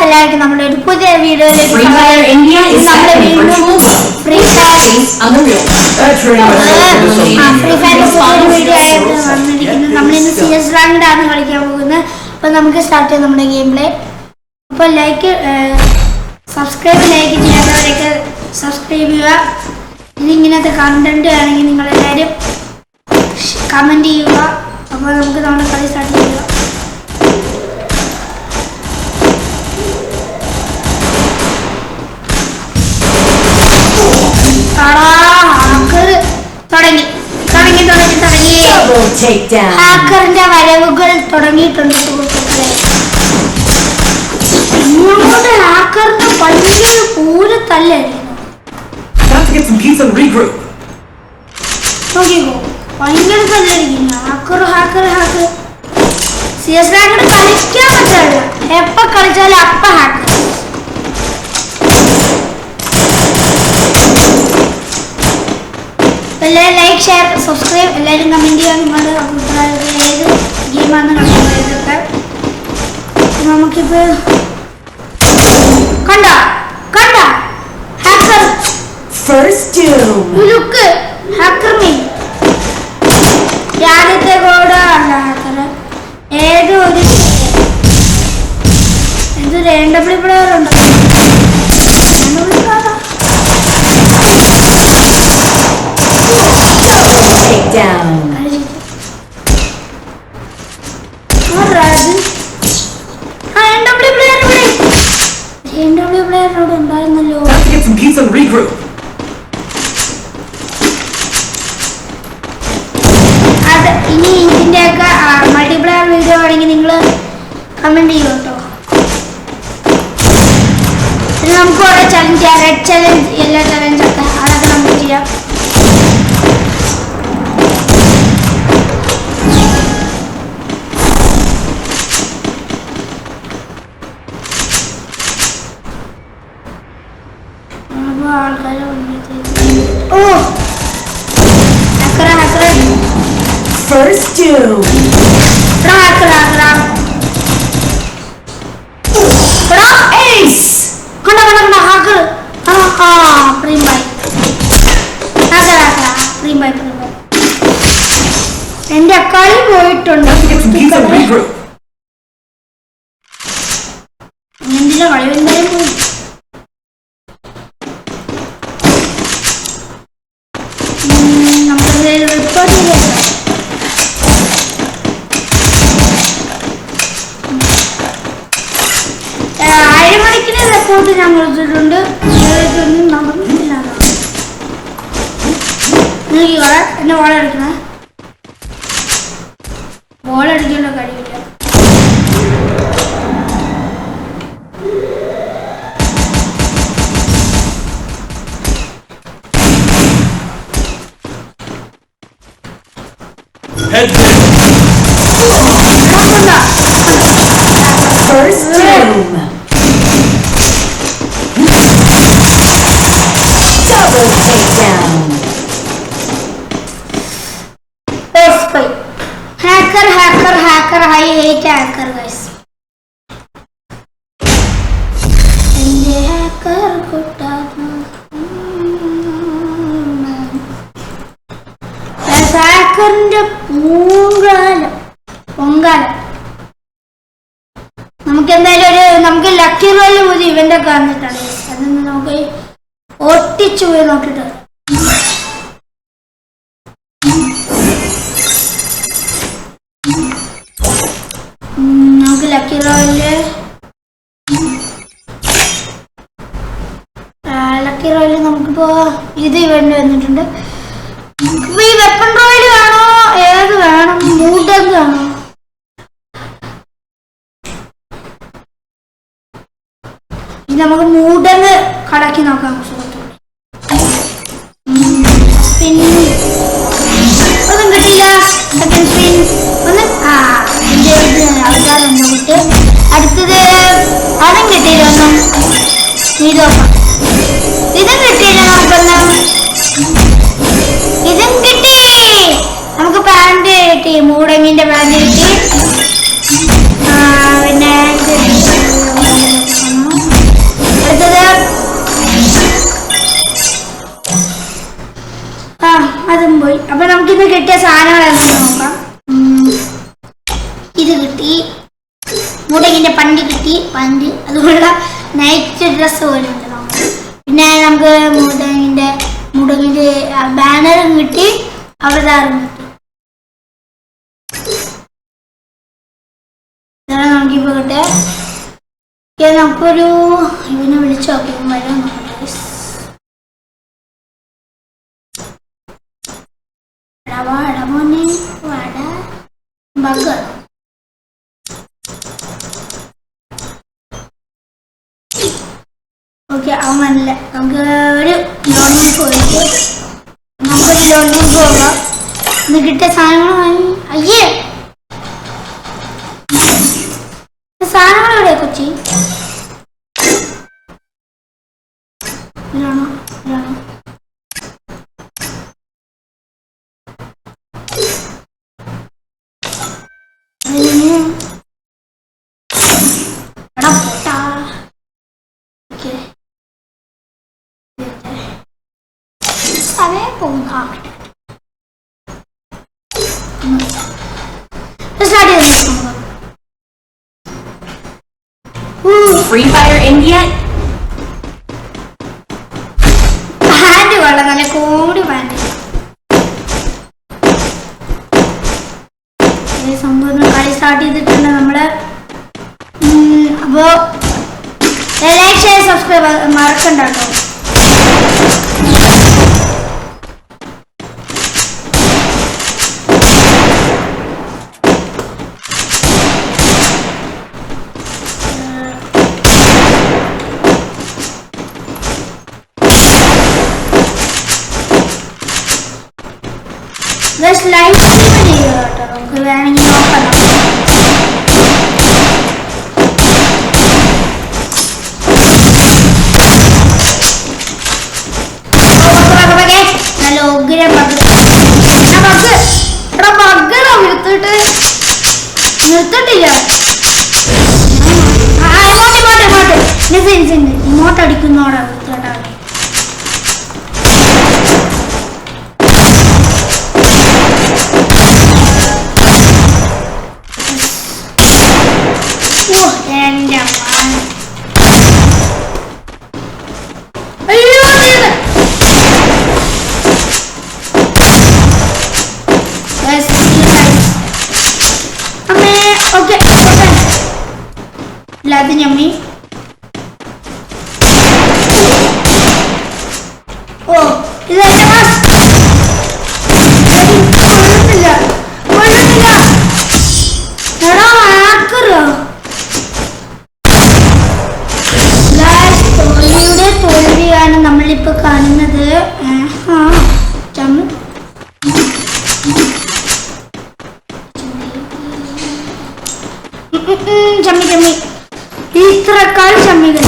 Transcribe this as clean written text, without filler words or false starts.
എല്ലാവർക്കും നമ്മുടെ ഒരു പുതിയ വീഡിയോയിലേക്ക് ഫ്രീ ഫയർ വീഡിയോ ആയിട്ട് വന്നിരിക്കുന്നത്. നമ്മളിന്ന് CS റാങ്കാണ് കളിക്കാൻ പോകുന്നത്. അപ്പോൾ നമുക്ക് സ്റ്റാർട്ട് ചെയ്യാം നമ്മുടെ ഗെയിം പ്ലേ. അപ്പോൾ സബ്സ്ക്രൈബ് ചെയ്യാത്തവരൊക്കെ സബ്സ്ക്രൈബ് ചെയ്യുക. ഇതിങ്ങനത്തെ കണ്ടന്റ് ആണെങ്കിൽ നിങ്ങളെല്ലാവരും കമൻറ്റ് ചെയ്യുക. അപ്പോൾ നമുക്ക് നമ്മുടെ കളി സ്റ്റാർട്ട് ചെയ്യുക. ഹാക്കറിന്റെ വരവുകൾ തുടങ്ങിയിട്ടുണ്ട് സുഹൃത്തുക്കളെ. ഇങ്ങോട്ട് ഹാക്കറിന്റെ ഭയങ്കര പൂരത്തല്ലായിരുന്നു. നോക്കിക്കോ, ഭയങ്കര തല്ലായിരിക്കും. ഹാക്കർ CS റാങ്ക് കളിക്കാൻ പറ്റില്ല. എപ്പ കളിച്ചാലും അപ്പ ഹാക്കർ. എല്ലാവരും ലൈക്ക്, ഷെയർ, സബ്സ്ക്രൈബ്, എല്ലാവരും കമൻറ്റ് ചെയ്യുക. നിങ്ങളുടെ അഭിപ്രായത്തിൽ ഏത് ഗെയിമാണ് കളിക്കുന്നത്. നമുക്കിപ്പോൾ കണ്ട ഹാക്കർ ലുക്ക് ഹാക്കർ മീൻ ആദ്യത്തെ കോഡ് അല്ല ഹാക്കർ. ഏതോ ഒരു NW പ്ലെയർ ഉണ്ട്. ഇനി ഇതിന്റെയൊക്കെ മൾട്ടിപ്ലെയർ വീഡിയോ ആണെങ്കിൽ നിങ്ങൾ കമന്റ് ചെയ്യൂ കേട്ടോ. നമുക്ക് കുറെ ചലഞ്ച് ചെയ്യാം. റെഡ് ചലഞ്ച്, യെല്ലോ ചലഞ്ച് ഒക്കെ അതൊക്കെ നമുക്ക് ചെയ്യാം. എന്റെ കളി പോയിട്ടുണ്ട്. എന്തിനാ കളി എന്തായാലും പോയി. റിപ്പോർട്ട് ഞാൻ കൊടുത്തിട്ടുണ്ട്. നടന്നില്ല. എന്നെ ബോളടിക്കണേ. ബോളടിക്കേണ്ട കഴിയില്ല. I hate hacker guys. എന്റെ ഹാക്കർ കൂട്ടാണ്. ഹാക്കറിന്റെ പൊങ്കാലം. നമുക്ക് എന്തായാലും നമുക്ക് ലക്കി റോയിൽ ഒരു ഇവന്റ് ഒക്കെ വന്നിട്ടാണ്. അതൊന്ന് നമുക്ക് ഒട്ടിച്ചു പോയി നോക്കിട്ട് ലക്കി റോയില് നമുക്കിപ്പോ ഇത് ഇവന്റ് വന്നിട്ടുണ്ട്. ഈ വെപ്പൺ റോയില് വേണോ, ഏത് വേണം? മൂഡങ് വേണോ? ഇത് നമുക്ക് മൂഡങ് കടക്കി നോക്കാം. പിന്നെ ഒന്നും കിട്ടില്ല. സെക്കൻഡ് സ്പിൻ ഒന്ന് ആൾക്കാരുണ്ട്. അടുത്തത് അതും കിട്ടിയില്ല. ഒന്നും നോക്കാം. ഇതും കിട്ടിയില്ല. ഇതും കിട്ടി. നമുക്ക് പാന്റ് കിട്ടി. മൂടങ്ങിന്റെ പാന്റ് കിട്ടി. പിന്നെ പാൻറ് അതുപോലുള്ള നൈറ്റ് ഡ്രസ്സ് പോലെ ഉണ്ട് നമുക്ക്. പിന്നെ നമുക്ക് മുടങ്ങിൻ്റെ ബാനറും കിട്ടി, അവതാറും കിട്ടി. ഇതാണ് നമുക്കിപ്പോൾ കിട്ടിയ. നമുക്കൊരു ഇവനെ വിളിച്ചു നോക്കി വരാൻ നോക്കട്ടെ. മോനെ വട ബർഗർ. ഓക്കെ അവനല്ല. നമുക്ക് ഒരു ലോണിൽ പോയിട്ട് നമുക്കൊരു ലോണിൽ പോകാം. ഇന്ന് കിട്ടിയ സാധനങ്ങൾ വാങ്ങി. അയ്യേ സാധനങ്ങൾ എവിടെയാ കൊച്ചി? ഇതാണോ ഇതാണോ? Free Fire India. പാൻറ് കൊള്ളാം, നല്ല കോമഡി പാൻറ്. സംഭവം കളി സ്റ്റാർട്ട് ചെയ്തിട്ടുണ്ട് നമ്മള്. അപ്പോ ലൈക്ക് ഷെയർ സബ്സ്ക്രൈബ് മറക്കണ്ട കേട്ടോ. ലൈവ് സ്ട്രീം ചെയ്യുക കേട്ടോ, നമുക്ക് വേണമെങ്കിൽ നോക്കണം. നല്ല ഉഗ്രം നിർത്തിട്ടില്ല. ഇങ്ങോട്ട് അടിക്കുന്നോടാ കേട്ടാ. അത് ഞമ്മി. ഓ ഇത് എന്റെ തോൽവിയാണ് നമ്മളിപ്പോ കാണുന്നത്. ചമ്മി ഇത്രക്കാൾ ചമ്മികൾ